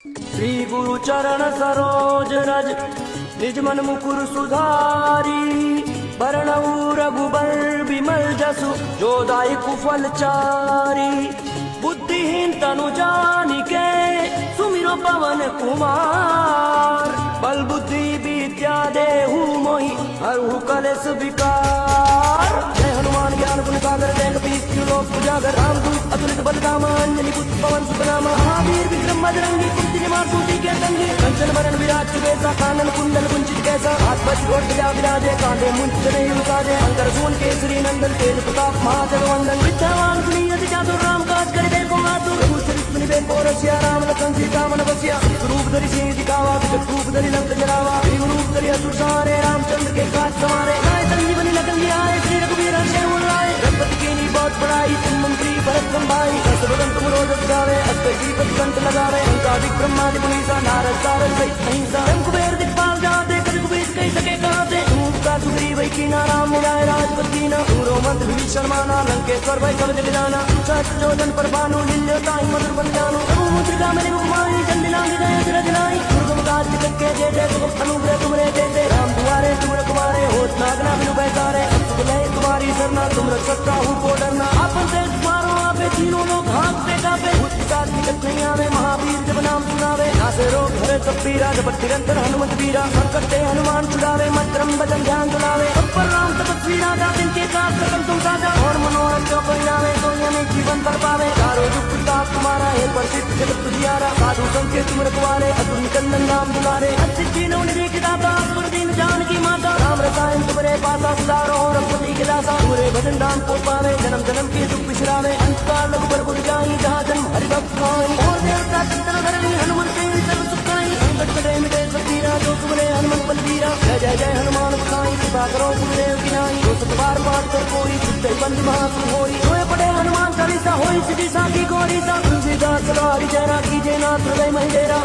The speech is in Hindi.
श्री गुरु चरण सरोज रज निज मन मुकुर सुधारी बरनऊ रघुबर विमल जसु जो दायकु फल चारी। बुद्धिहीन तनु जानिके सुमिरो पवन कुमार बल बुद्धि विद्या देहु मोहि हरहु कलेस विकार। जय हनुमान ज्ञान गुण सागर जय कपीस लोक उजागर रामदूत अतुलित बलधाम अंजनी पुत्र पवन सुत नाम महावीर विक्रम बजरंगी कुंती निवार सूती के संगी कंचन वरण विराज सुबेसा कानन कुंडल कुंचित कैसा हाथ वज्र घोष ध्वजा विराजे कांधे मुंज जनेऊ साजे अंतर सून केसरी नंदन तेज प्रताप महाजन वंदन विद्यावान गुणी अति चातुर राम काज करे को आतुर को रसिया राम लखन सीता मन बसिया रूप धरि सिंह दिखावा विकट रूप धरि लंक जरावा भीम रूप धरि असुर संहारे रामचंद्र के काज संवारे गाय संजीवनी लखन जी आए श्री रघुवीर हर्षे उर लाए रघुपति कीनी बहुत बड़ाई तुम मंत्री भरत संभाई सर्वदन तुम रोज गावे अष्ट दीपक कंठ लगावे अंकादिक ब्रह्मादि मुनीसा नारद सारद सहित अहिंसा कुबेर दिक्पाल जाते कभी कुबेर कही सके कहते का सुग्री वही कीना राम मिलाए राजपति न सूरो मंत्र विभीषण माना लंकेश्वर भय सब जग जाना सचोदन पर भानु लील्योताहि मधुर बन जानो मुद्रिका मेरे मुखमाई चंदिला हृदय विरज लाई दुर्गम काज जगके जय जय तुम अनुग्रह तुमरे देते राम दुआरे तुम रखवारे होत नागना बिनु बैसारे लय तुम्हारी सरना तुम रक्षक हूँ को डरना आपन से मारो आपे तीनों लोग हाथ पे कापे साथ निकट नहीं आवे महावीर जब नाम सुनावे नासे रोग हरे सब पीरा जपत निरंतर हनुमत वीरा संकट ते हनुमान छुड़ावे मंत्रम भजन ध्यान दुलावे पर राम तपस्वी राजा जिनके काज सकल तुम साजा और मनोरथ जो परिणामे तो हमें जीवन कर पावे चारों दुख प्रताप तुम्हारा है प्रसिद्ध जगत तुझियारा साधु संके तुम रखवारे असुर निकंदन नाम दुलारे अच्छी तीनों निधि की दाता असुर दीन जान की माता राम रसायन तुम्हारे पासा सुधारो रघुपति के दासा पूरे भजन दान को पावे जन्म जन्म के दुख बिसरावे अंतकाल रघुबर पुर जाई जहाँ जन्म हरि भक्त खाई और देवता चिंतन धरणी हनुमत से सर्व सुख खाई संकट कटे मिटे सब पीरा जो तुम्हारे हनुमत बलबीरा जय जय जय हनुमान खाई कृपा करो गुरुदेव की नाई जो सत बार बार कर कोई चित्ते बंद महासुर होई सोए पड़े हनुमान चालीसा होई सिद्धि साखी गौरी सा तुलसीदास सवारी जयरा कीजे नाथ हृदय मंडेरा